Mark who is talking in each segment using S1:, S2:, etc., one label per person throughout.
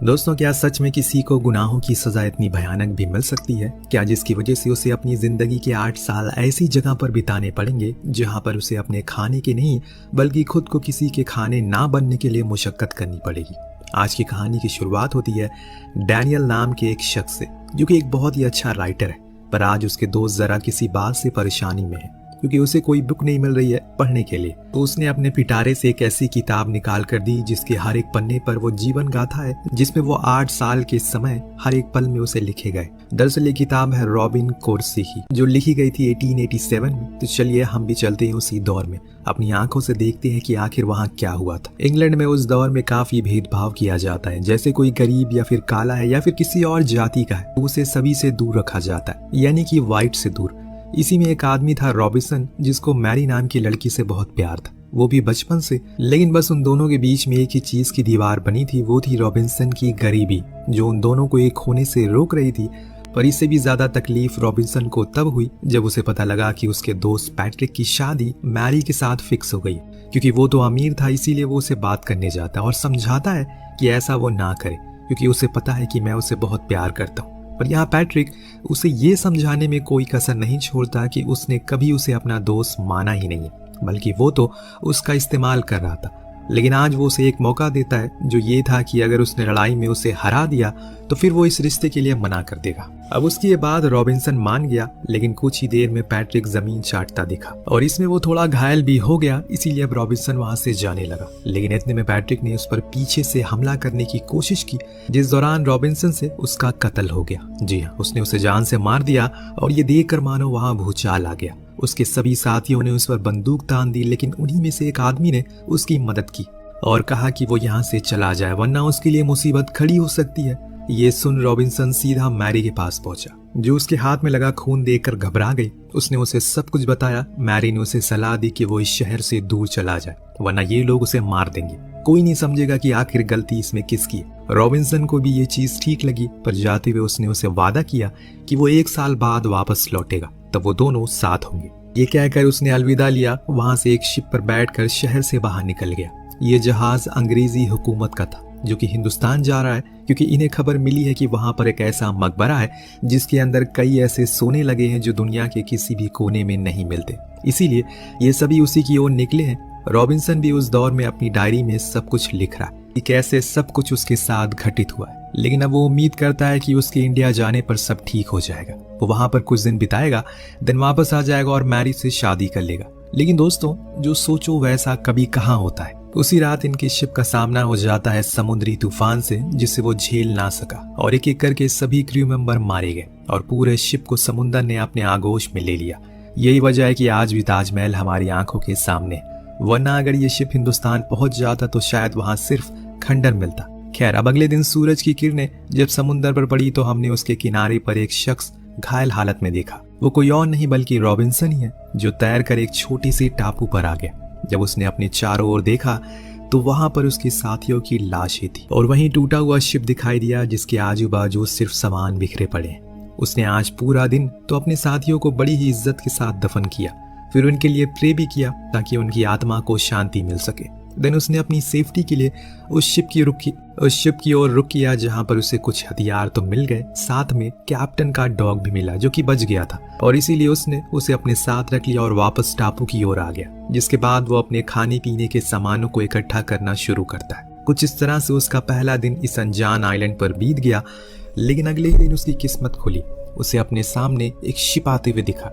S1: दोस्तों, क्या सच में किसी को गुनाहों की सजा इतनी भयानक भी मिल सकती है? क्या जिसकी वजह से उसे अपनी जिंदगी के 8 साल ऐसी जगह पर बिताने पड़ेंगे जहां पर उसे अपने खाने के नहीं बल्कि खुद को किसी के खाने ना बनने के लिए मुशक्कत करनी पड़ेगी। आज की कहानी की शुरुआत होती है डैनियल नाम के एक शख्स से, जो कि एक बहुत ही अच्छा राइटर है, पर आज उसके दोस्त जरा किसी बात से परेशानी में है क्योंकि उसे कोई बुक नहीं मिल रही है पढ़ने के लिए। तो उसने अपने पिटारे से एक ऐसी किताब निकाल कर दी जिसके हर एक पन्ने पर वो जीवन गाथा है, जिसमें वो 8 साल के समय हर एक पल में उसे लिखे गए। दरअसल ये किताब है रॉबिन कोर्सी जो लिखी गई थी 1887 में। तो चलिए हम भी चलते हैं उसी दौर में, अपनी आंखों से देखते हैं कि आखिर वहाँ क्या हुआ था। इंग्लैंड में उस दौर में काफी भेदभाव किया जाता है, जैसे कोई गरीब या फिर काला है या फिर किसी और जाति का है, उसे सभी से दूर रखा जाता है, यानी कि व्हाइट से दूर। इसी में एक आदमी था रॉबिन्सन, जिसको मैरी नाम की लड़की से बहुत प्यार था, वो भी बचपन से। लेकिन बस उन दोनों के बीच में एक ही चीज की दीवार बनी थी, वो थी रॉबिन्सन की गरीबी, जो उन दोनों को एक होने से रोक रही थी। पर इससे भी ज्यादा तकलीफ रॉबिन्सन को तब हुई जब उसे पता लगा कि उसके दोस्त पैट्रिक की शादी मैरी के साथ फिक्स हो गई। क्योंकि वो तो अमीर था, इसीलिए वो उसे बात करने जाता और समझाता है कि ऐसा वो ना करे, क्योंकि उसे पता है कि मैं उसे बहुत प्यार करता हूँ। पर यहाँ पैट्रिक उसे ये समझाने में कोई कसर नहीं छोड़ता कि उसने कभी उसे अपना दोस्त माना ही नहीं है, बल्कि वो तो उसका इस्तेमाल कर रहा था। लेकिन आज वो उसे एक मौका देता है, जो ये था कि अगर उसने लड़ाई में उसे हरा दिया तो फिर वो इस रिश्ते के लिए मना कर देगा। अब उसकी ये बात रॉबिन्सन मान गया, लेकिन कुछ ही देर में पैट्रिक जमीन चाटता दिखा और इसमें वो थोड़ा घायल भी हो गया, इसीलिए अब रॉबिन्सन वहां से जाने लगा। लेकिन इतने में पैट्रिक ने उस पर पीछे से हमला करने की कोशिश की, जिस दौरान रॉबिन्सन से उसका कत्ल हो गया। जी हाँ, उसने उसे जान से मार दिया और ये देखकर मानो वहां भूचाल आ गया। उसके सभी साथियों ने उस पर बंदूक तान दी, लेकिन उन्हीं में से एक आदमी ने उसकी मदद की और कहा कि वो यहाँ से चला जाए, वरना उसके लिए मुसीबत खड़ी हो सकती है। ये सुन रॉबिन्सन सीधा मैरी के पास पहुंचा, जो उसके हाथ में लगा खून देखकर घबरा गई। उसने उसे सब कुछ बताया। मैरी ने उसे सलाह दी कि वो इस शहर से दूर चला जाए, वरना ये लोग उसे मार देंगे। कोई नहीं समझेगा कि आखिर गलती इसमें किसकी है। रॉबिन्सन को भी ये चीज ठीक लगी, पर जाते हुए उसने उसे वादा किया कि वो 1 साल बाद वापस लौटेगा, तब वो दोनों साथ होंगे। ये कहकर उसने अलविदा लिया। वहां से एक शिप पर बैठकर शहर से बाहर निकल गया। ये जहाज अंग्रेजी हुकूमत का था, जो कि हिंदुस्तान जा रहा है, क्योंकि इन्हें खबर मिली है कि वहां पर एक ऐसा मकबरा है जिसके अंदर कई ऐसे सोने लगे हैं जो दुनिया के किसी भी कोने में नहीं मिलते। इसीलिए ये सभी उसी की ओर निकले हैं। रॉबिन्सन भी उस दौर में अपनी डायरी में सब कुछ लिख रहा है कि कैसे सब कुछ उसके साथ घटित हुआ है। लेकिन अब वो उम्मीद करता है कि उसके इंडिया जाने पर सब ठीक हो जाएगा। वो वहां पर कुछ दिन बिताएगा, दिन वापस आ जाएगा और मैरी से शादी कर लेगा। लेकिन दोस्तों, जो सोचो वैसा कभी कहाँ होता है। उसी रात इनकी शिप का सामना हो जाता है समुद्री तूफान से, जिसे वो झेल ना सका और एक एक करके सभी क्रू मेंबर मारे गए और पूरे शिप को समुद्र ने अपने आगोश में ले लिया। यही वजह है कि आज भी ताजमहल हमारी आंखों के सामने, वरना अगर ये शिप हिंदुस्तान पहुंच जाता तो शायद वहां सिर्फ खंडर मिलता। खैर, अब अगले दिन सूरज की किरणें जब समुद्र पर पड़ी तो हमने उसके किनारे पर एक शख्स घायल हालत में देखा। वो कोई और नहीं बल्कि रॉबिन्सन ही है, जो तैरकर एक छोटी सी टापू पर आ गया। जब उसने अपने चारों ओर देखा तो वहां पर उसके साथियों की लाशें थी और वहीं टूटा हुआ शिप दिखाई दिया, जिसके आजू बाजू सिर्फ सामान बिखरे पड़े हैं। उसने आज पूरा दिन तो अपने साथियों को बड़ी ही इज्जत के साथ दफन किया, फिर उनके लिए प्रे भी किया ताकि उनकी आत्मा को शांति मिल सके। देन उसने अपनी सेफ्टी के लिए उस शिप की ओर रुक किया, जहां पर उसे कुछ हथियार तो मिल गए, साथ में कैप्टन का डॉग भी मिला जो कि बच गया था, और इसीलिए उसने उसे अपने साथ रख लिया और वापस टापू की ओर आ गया। जिसके बाद वो अपने खाने पीने के सामानों को इकट्ठा करना शुरू करता है। कुछ इस तरह से उसका पहला दिन इस अनजान आइलैंड पर बीत गया। लेकिन अगले ही दिन उसकी किस्मत खुली। उसे अपने सामने एक शिप आते हुए दिखा।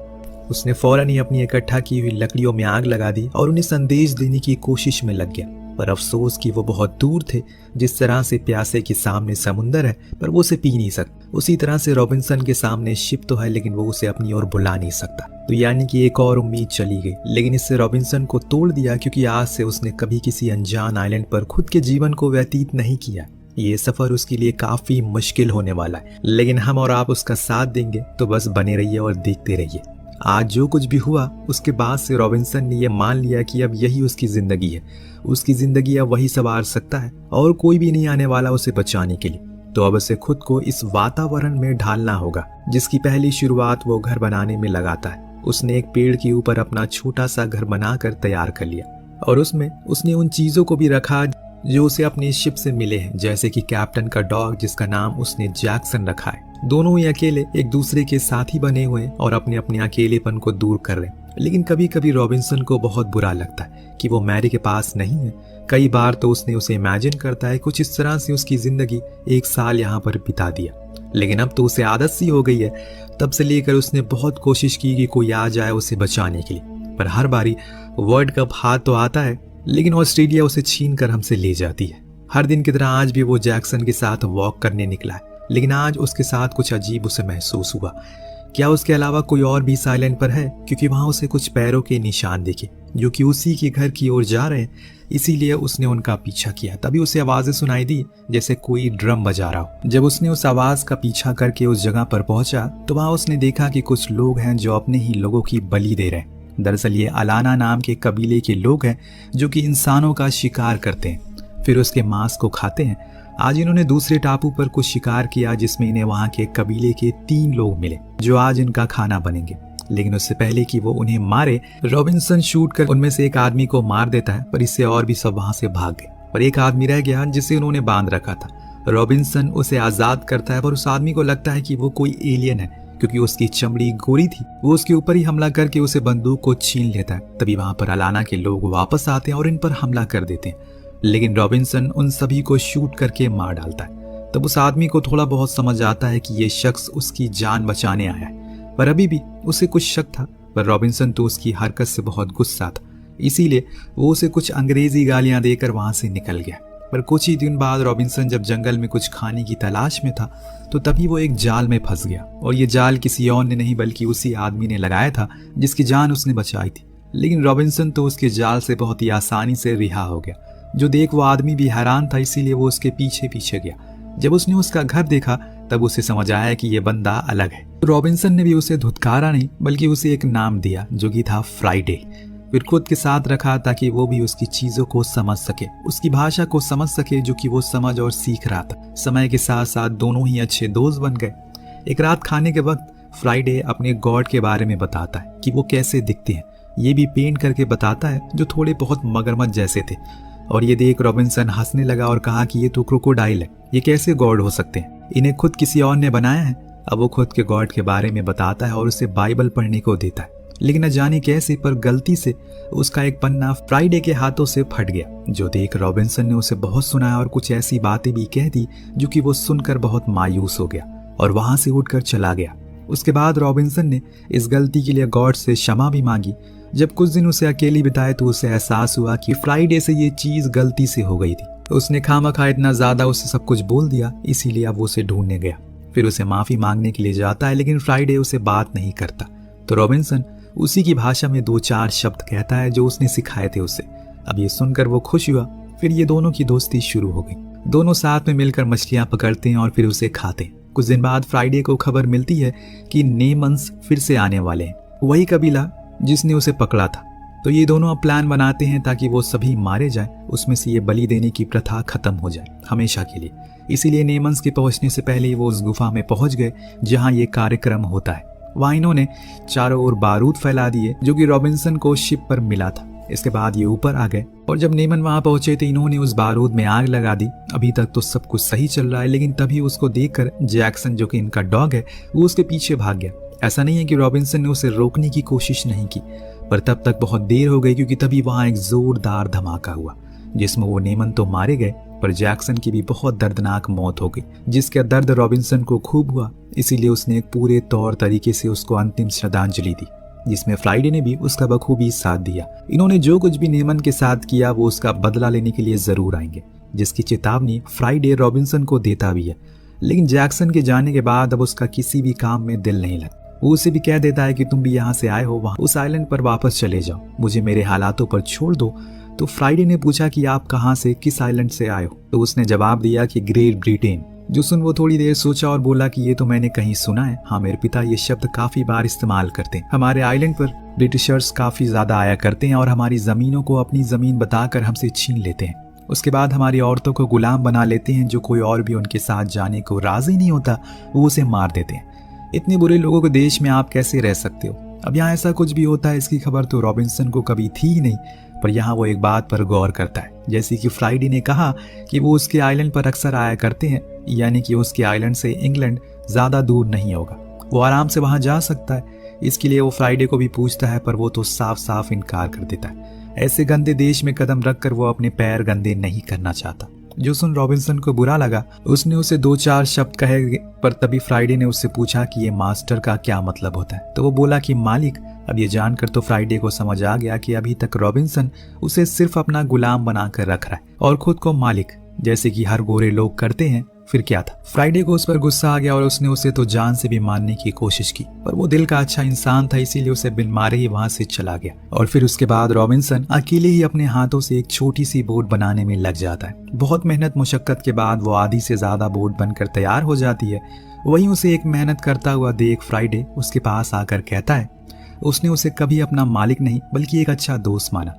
S1: उसने फौरन ही अपनी इकट्ठा की हुई लकड़ियों में आग लगा दी और उन्हें संदेश देने की कोशिश में लग गया। पर अफसोस कि वो बहुत दूर थे। जिस तरह से प्यासे के सामने समुंदर है पर वो उसे पी नहीं सकता, उसी तरह से रॉबिन्सन के सामने शिप तो है लेकिन वो उसे अपनी ओर बुला नहीं सकता। तो यानी कि एक और उम्मीद चली गई। लेकिन इससे रॉबिन्सन को तोड़ दिया, क्योंकि आज से उसने कभी किसी अनजान आइलैंड पर खुद के जीवन को व्यतीत नहीं किया। ये सफर उसके लिए काफी मुश्किल होने वाला है, लेकिन हम और आप उसका साथ देंगे। तो बस बने रहिए और देखते रहिए। आज जो कुछ भी हुआ उसके बाद से रॉबिन्सन ने यह मान लिया कि अब यही उसकी जिंदगी है। उसकी जिंदगी अब वही संवार सकता है और कोई भी नहीं आने वाला उसे बचाने के लिए। तो अब उसे खुद को इस वातावरण में ढालना होगा, जिसकी पहली शुरुआत वो घर बनाने में लगाता है। उसने एक पेड़ के ऊपर अपना छोटा सा घर बनाकर तैयार कर लिया और उसमें उसने उन चीजों को भी रखा जो उसे अपनी शिप से मिले हैं, जैसे कि कैप्टन का डॉग जिसका नाम उसने जैक्सन रखा है। दोनों ही अकेले एक दूसरे के साथी बने हुए हैं और अपने अपने अकेलेपन को दूर कर रहे हैं। लेकिन कभी कभी रॉबिन्सन को बहुत बुरा लगता है कि वो मैरी के पास नहीं है। कई बार तो उसने उसे इमेजिन करता है कुछ इस तरह से उसकी जिंदगी 1 साल यहाँ पर बिता दिया, लेकिन अब तो उसे आदत सी हो गई है। तब से लेकर उसने बहुत कोशिश की कि कोई आ जाए उसे बचाने के लिए, पर हर बारी वर्ल्ड कप हाथ तो आता है, लेकिन ऑस्ट्रेलिया उसे छीन कर हमसे ले जाती है। हर दिन की तरह आज भी वो जैक्सन के साथ वॉक करने निकला है, लेकिन आज उसके साथ कुछ अजीब उसे महसूस हुआ। क्या उसके अलावा कोई और भी इस आइलैंड पर है? क्योंकि वहां उसे कुछ पैरों के निशान दिखे जो कि उसी के घर की ओर जा रहे हैं, इसीलिए उसने उनका पीछा किया। तभी उसे आवाजें सुनाई दी जैसे कोई ड्रम बजा रहा हो। जब उसने उस आवाज का पीछा करके उस जगह पर पहुंचा तो वहां उसने देखा कि कुछ लोग हैं जो अपने ही लोगों की बलि दे रहे हैं। दरअसल ये अलाना नाम के कबीले के लोग हैं जो कि इंसानों का शिकार करते हैं, फिर उसके मांस को खाते हैं। आज इन्होंने दूसरे टापू पर कुछ शिकार किया जिसमें इन्हें वहां के कबीले के 3 लोग मिले जो आज इनका खाना बनेंगे। लेकिन उससे पहले कि वो उन्हें मारे, रॉबिन्सन शूट कर उनमें से एक आदमी को मार देता है, पर इससे और भी सब वहां से भाग गए। पर एक आदमी रह गया जिसे उन्होंने बांध रखा था। रॉबिन्सन उसे आजाद करता है, पर उस आदमी को लगता है कि वो कोई एलियन है क्योंकि उसकी चमड़ी गोरी थी। वो उसके ऊपर ही हमला करके उसे बंदूक को छीन लेता है। तभी वहां पर अलाना के लोग वापस आते हैं और इन पर हमला कर देते हैं, लेकिन रॉबिन्सन उन सभी को शूट करके मार डालता है। तब उस आदमी को थोड़ा बहुत समझ आता है कि ये शख्स उसकी जान बचाने आया है, पर अभी भी उसे कुछ शक था। पर रॉबिन्सन तो उसकी हरकत से बहुत गुस्सा था, इसीलिए वो उसे कुछ अंग्रेजी गालियां देकर वहां से निकल गया। पर कुछ ही दिन बाद रॉबिन्सन जब जंगल में कुछ खाने की तलाश में था तो तभी वो एक जाल में फंस गया, और ये जाल किसी और ने नहीं बल्कि उसी आदमी ने लगाया था जिसकी जान उसने बचाई थी। लेकिन रॉबिन्सन तो उसके जाल से बहुत ही आसानी से रिहा हो गया। जो देख वो आदमी भी हैरान था, इसीलिए वो उसके पीछे पीछे गया। जब उसने उसका घर देखा तब उसे समझ आया कि ये बंदा अलग है। तो रॉबिन्सन ने भी उसे धुतकारा नहीं बल्कि उसे एक नाम दिया जो कि था फ्राइडे। फिर खुद के साथ रखा ताकि वो भी उसकी चीजों को समझ सके, उसकी भाषा को समझ सके जो कि वो समझ और सीख रहा था। समय के साथ साथ दोनों ही अच्छे दोस्त बन गए। एक रात खाने के वक्त फ्राइडे अपने गॉड के बारे में बताता है कि वो कैसे दिखते हैं। ये भी पेंट करके बताता है जो थोड़े बहुत मगरमच्छ जैसे थे। और ये देख रॉबिन्सन हंसने लगा और कहा कि ये तो क्रोकोडाइल है, ये कैसे गॉड हो सकते हैं, इन्हें खुद किसी और ने बनाया है। अब वो खुद के गॉड के बारे में बताता है और उसे बाइबल पढ़ने को देता है, लेकिन न जाने कैसे पर गलती से उसका एक पन्ना फ्राइडे के हाथों से फट गया। जो देख रॉबिन्सन ने उसे बहुत सुनाया और कुछ ऐसी बातें भी कह दी जो कि वो सुनकर बहुत मायूस हो गया और वहां से उठकर चला गया। उसके बाद रॉबिन्सन ने इस गलती के लिए गॉड से क्षमा भी मांगी। जब कुछ दिन उसे अकेली बिताए तो उसे एहसास हुआ कि फ्राइडे से ये चीज गलती से हो गई थी। उसने खामखा इतना ज्यादा उसे सब कुछ बोल दिया, इसीलिए अब वो उसे ढूंढने गया। फिर उसे माफी मांगने के लिए जाता है, लेकिन फ्राइडे उसे बात नहीं करता। तो रॉबिन्सन उसी की भाषा में 2-4 शब्द कहता है जो उसने सिखाए थे उसे। अब ये सुनकर वो खुश हुआ। फिर ये दोनों की दोस्ती शुरू हो गई। दोनों साथ में मिलकर मछलियां पकड़ते हैं और फिर उसे खाते हैं। कुछ दिन बाद फ्राइडे को खबर मिलती है कि नेमन्स फिर से आने वाले हैं, वही कबीला जिसने उसे पकड़ा था। तो ये दोनों अब प्लान बनाते हैं ताकि वो सभी मारे जाएं, उसमें से ये बलि देने की प्रथा खत्म हो जाए हमेशा के लिए। इसीलिए नेमन्स के पहुंचने से पहले ही वो उस गुफा में पहुंच गए जहां ये कार्यक्रम होता है। वहां इन्होंने चारों ओर बारूद फैला दिए जो कि रॉबिन्सन को शिप पर मिला था। इसके बाद ये ऊपर आ गए और जब नेमन वहां पहुंचे तो इन्होंने उस बारूद में आग लगा दी। अभी तक तो सब कुछ सही चल रहा है, लेकिन तभी उसको देखकर जैक्सन जो कि इनका डॉग है वो उसके पीछे भाग गया। ऐसा नहीं है कि रॉबिन्सन ने उसे रोकने की कोशिश नहीं की, पर तब तक बहुत देर हो गई क्योंकि तभी वहां एक जोरदार धमाका हुआ जिसमें वो नेमन तो मारे गए पर जैक्सन की भी बहुत दर्दनाक मौत हो गई, जिसका दर्द रॉबिन्सन को खूब हुआ। इसीलिए उसने एक पूरे तौर तरीके से उसको अंतिम श्रद्धांजलि दी, जिसमें फ्राइडे ने भी उसका बखूबी साथ दिया। इन्होंने जो कुछ भी नेमन के साथ किया वो उसका बदला लेने के लिए जरूर आएंगे, जिसकी चेतावनी फ्राइडे रॉबिन्सन को देता भी है। लेकिन जैक्सन के जाने के बाद अब उसका किसी भी काम में दिल नहीं लगता। वो उसे भी कह देता है कि तुम भी यहाँ से आए हो, वहां उस आइलैंड पर वापस चले जाओ, मुझे मेरे हालातों पर छोड़ दो। तो फ्राइडे ने पूछा कि आप कहाँ से, किस आइलैंड से आए हो? तो उसने जवाब दिया कि ग्रेट ब्रिटेन। जो सुन वो थोड़ी देर सोचा और बोला कि ये तो मैंने कहीं सुना है। हाँ, मेरे पिता ये शब्द काफी बार इस्तेमाल करते हैं। हमारे आइलैंड पर ब्रिटिशर्स काफी ज्यादा आया करते हैं और हमारी जमीनों को अपनी जमीन बताकर हमसे छीन लेते हैं। उसके बाद हमारी औरतों को गुलाम बना लेते हैं। जो कोई और भी उनके साथ जाने को राजी नहीं होता वो उसे मार देते हैं। इतने बुरे लोगों के देश में आप कैसे रह सकते हो? अब यहाँ ऐसा कुछ भी होता है इसकी खबर तो रॉबिन्सन को कभी थी ही नहीं, पर यहाँ वो एक बात पर गौर करता है, जैसे कि फ्राइडे ने कहा कि वो उसके आइलैंड पर अक्सर आया करते हैं, यानी कि उसके आइलैंड से इंग्लैंड ज़्यादा दूर नहीं होगा, वो आराम से वहाँ जा सकता है। इसके लिए वो फ्राइडे को भी पूछता है, पर वो तो साफ साफ इनकार कर देता है। ऐसे गंदे देश में कदम रखकर वो अपने पैर गंदे नहीं करना चाहता। जो सुन रॉबिन्सन को बुरा लगा। उसने उसे 2-4 शब्द कहे, पर तभी फ्राइडे ने उससे पूछा कि ये मास्टर का क्या मतलब होता है। तो वो बोला कि मालिक। अब ये जानकर तो फ्राइडे को समझ आ गया कि अभी तक रॉबिन्सन उसे सिर्फ अपना गुलाम बनाकर रख रहा है और खुद को मालिक, जैसे कि हर गोरे लोग करते हैं। फिर क्या था, फ्राइडे को उस पर गुस्सा आ गया और उसने उसे तो जान से भी मारने की कोशिश की, पर वो दिल का अच्छा इंसान था, इसीलिए उसे बिन मारे ही वहां से चला गया। और फिर उसके बाद रॉबिन्सन अकेले ही अपने हाथों से एक छोटी सी बोट बनाने में लग जाता है। बहुत मेहनत मुशक्कत के बाद वो आधी से ज्यादा बोट बनकर तैयार हो जाती है। वहीं उसे एक मेहनत करता हुआ देख फ्राइडे उसके पास आकर कहता है उसने उसे कभी अपना मालिक नहीं बल्कि एक अच्छा दोस्त माना।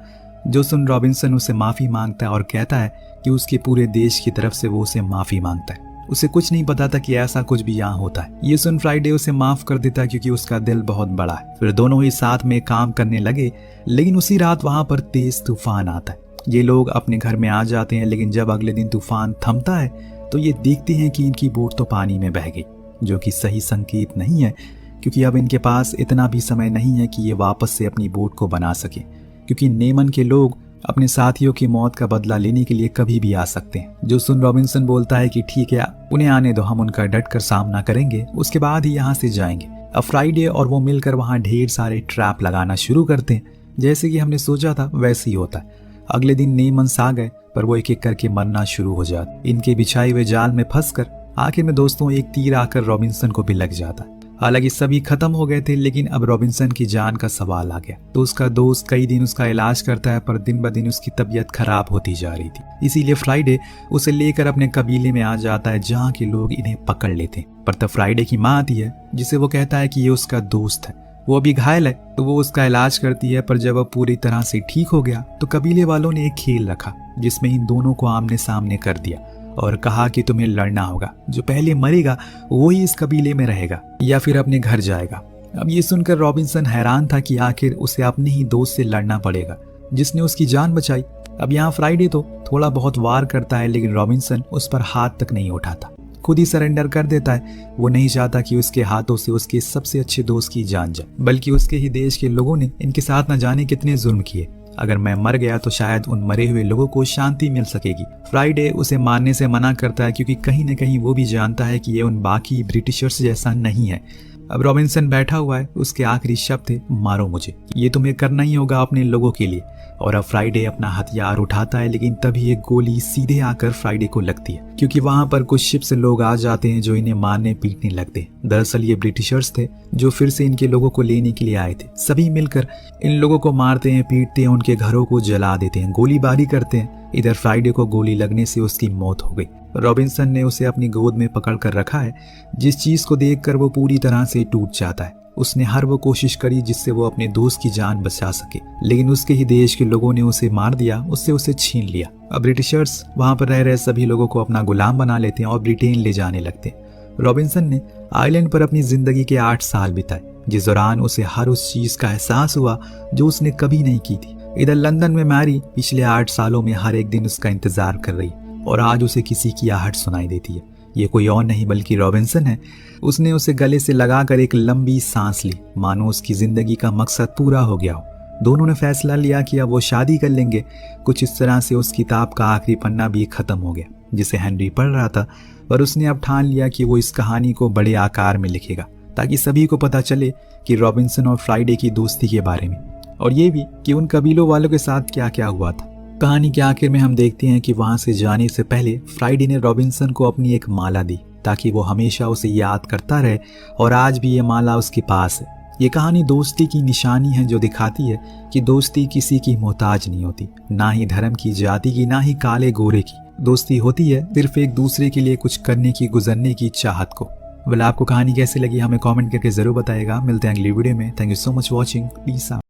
S1: जो सुन रॉबिन्सन उसे माफी मांगता है और कहता है कि उसके पूरे देश की तरफ से वो उसे माफी मांगता है। उसे कुछ नहीं पता था कि ऐसा कुछ भी यहाँ होता है। ये सुन फ्राइडे उसे माफ कर देता है क्योंकि उसका दिल बहुत बड़ा है। फिर दोनों ही साथ में काम करने लगे, लेकिन उसी रात वहां पर तेज तूफान आता है। ये लोग अपने घर में आ जाते हैं, लेकिन जब अगले दिन तूफान थमता है तो ये देखते हैं कि इनकी बोट तो पानी में बह गई, जो कि सही संकेत नहीं है, क्योंकि अब इनके पास इतना भी समय नहीं है कि ये वापस से अपनी बोट को बना सके, क्योंकि नेमन के लोग अपने साथियों की मौत का बदला लेने के लिए कभी भी आ सकते हैं। जो सुन रॉबिन्सन बोलता है कि ठीक है, उन्हें आने दो, हम उनका डट कर सामना करेंगे, उसके बाद ही यहाँ से जाएंगे। अब फ्राइडे और वो मिलकर वहाँ ढेर सारे ट्रैप लगाना शुरू करते हैं। जैसे कि हमने सोचा था वैसे ही होता है। अगले दिन नेमन्स आ गए, पर वो एक एक करके मरना शुरू हो जाते। इनके बिछाए हुए जाल में फंसकर आखिर में दोस्तों एक तीर आकर रॉबिन्सन को भी लग जाता है। हालांकि सभी खत्म हो गए थे, लेकिन अब रॉबिन्सन की जान का सवाल आ गया। तो उसका दोस्त कई दिन उसका इलाज करता है, पर दिन ब दिन उसकी तबीयत खराब होती जा रही थी। इसीलिए फ्राइडे उसे लेकर अपने कबीले में आ जाता है, जहाँ के लोग इन्हें पकड़ लेते हैं। पर तब फ्राइडे की माँ आती है, जिसे वो कहता है कि ये उसका दोस्त है, वो अभी घायल है, तो वो उसका इलाज करती है। पर जब वो पूरी तरह से ठीक हो गया तो कबीले वालों ने एक खेल रखा, जिसमें इन दोनों को आमने सामने कर दिया और कहा कि तुम्हें लड़ना होगा। जो पहले मरेगा वो ही इस कबीले में रहेगा या फिर अपने घर जाएगा। अब ये सुनकर रॉबिन्सन हैरान था कि आखिर उसे अपने ही दोस्त से लड़ना पड़ेगा, जिसने उसकी जान बचाई। अब यहाँ फ्राइडे तो थोड़ा बहुत वार करता है, लेकिन रॉबिन्सन उस पर हाथ तक नहीं उठाता, खुद ही सरेंडर कर देता है। वो नहीं चाहता कि उसके हाथों से उसके सबसे अच्छे दोस्त की जान जाए, बल्कि उसके ही देश के लोगों ने इनके साथ न जाने कितने जुल्म किए। अगर मैं मर गया तो शायद उन मरे हुए लोगों को शांति मिल सकेगी। फ्राइडे उसे मारने से मना करता है, क्योंकि कहीं न कहीं वो भी जानता है कि ये उन बाकी ब्रिटिशर्स जैसा नहीं है। अब रॉबिन्सन बैठा हुआ है, उसके आखिरी शब्द थे, मारो मुझे, ये तुम्हें करना ही होगा अपने लोगों के लिए। और अब फ्राइडे अपना हथियार उठाता है, लेकिन तभी एक गोली सीधे आकर फ्राइडे को लगती है, क्योंकि वहां पर कुछ शिप से लोग आ जाते हैं जो इन्हें मारने पीटने लगते हैं। दरअसल ये ब्रिटिशर्स थे जो फिर से इनके लोगों को लेने के लिए आए थे। सभी मिलकर इन लोगों को मारते हैं, पीटते हैं, उनके घरों को जला देते हैं, गोलीबारी करते हैं। इधर फ्राइडे को गोली लगने से उसकी मौत हो गई। रॉबिन्सन ने उसे अपनी गोद में पकड़ कर रखा है, जिस चीज को देखकर वो पूरी तरह से टूट जाता है। उसने हर वो कोशिश करी जिससे वो अपने दोस्त की जान बचा सके, लेकिन उसके ही देश के लोगों ने उसे मार दिया, उससे उसे छीन लिया। अब ब्रिटिशर्स वहां पर रह रहे सभी लोगों को अपना गुलाम बना लेते हैं और ब्रिटेन ले जाने लगते हैं। रॉबिन्सन ने आइलैंड पर अपनी जिंदगी के 8 साल बिताए, जिस दौरान उसे हर उस चीज का एहसास हुआ जो उसने कभी नहीं की थी। इधर लंदन में मैरी पिछले 8 सालों में हर एक दिन उसका इंतजार कर रही, और आज उसे किसी की आहट सुनाई देती है। ये कोई और नहीं बल्कि रॉबिन्सन है। उसने उसे गले से लगाकर एक लंबी सांस ली, मानो उसकी जिंदगी का मकसद पूरा हो गया हो। दोनों ने फैसला लिया कि अब वो शादी कर लेंगे। कुछ इस तरह से उस किताब का आखिरी पन्ना भी खत्म हो गया जिसे हेनरी पढ़ रहा था, पर उसने अब ठान लिया कि वो इस कहानी को बड़े आकार में लिखेगा, ताकि सभी को पता चले कि रॉबिन्सन और फ्राइडे की दोस्ती के बारे में, और ये भी कि उन कबीलों वालों के साथ क्या क्या हुआ था। कहानी के आखिर में हम देखते हैं कि वहां से जाने से पहले फ्राइडे ने रॉबिन्सन को अपनी एक माला दी, ताकि वो हमेशा उसे याद करता रहे, और आज भी ये माला उसके पास है। ये कहानी दोस्ती की निशानी है, जो दिखाती है कि दोस्ती किसी की मोहताज नहीं होती, ना ही धर्म की, जाति की, ना ही काले गोरे की। दोस्ती होती है सिर्फ एक दूसरे के लिए कुछ करने की, गुजरने की चाहत को। आपको कहानी कैसी लगी हमें कमेंट करके जरूर बताएगा। मिलते हैं अगली वीडियो में। Thank you so much watching. Peace out.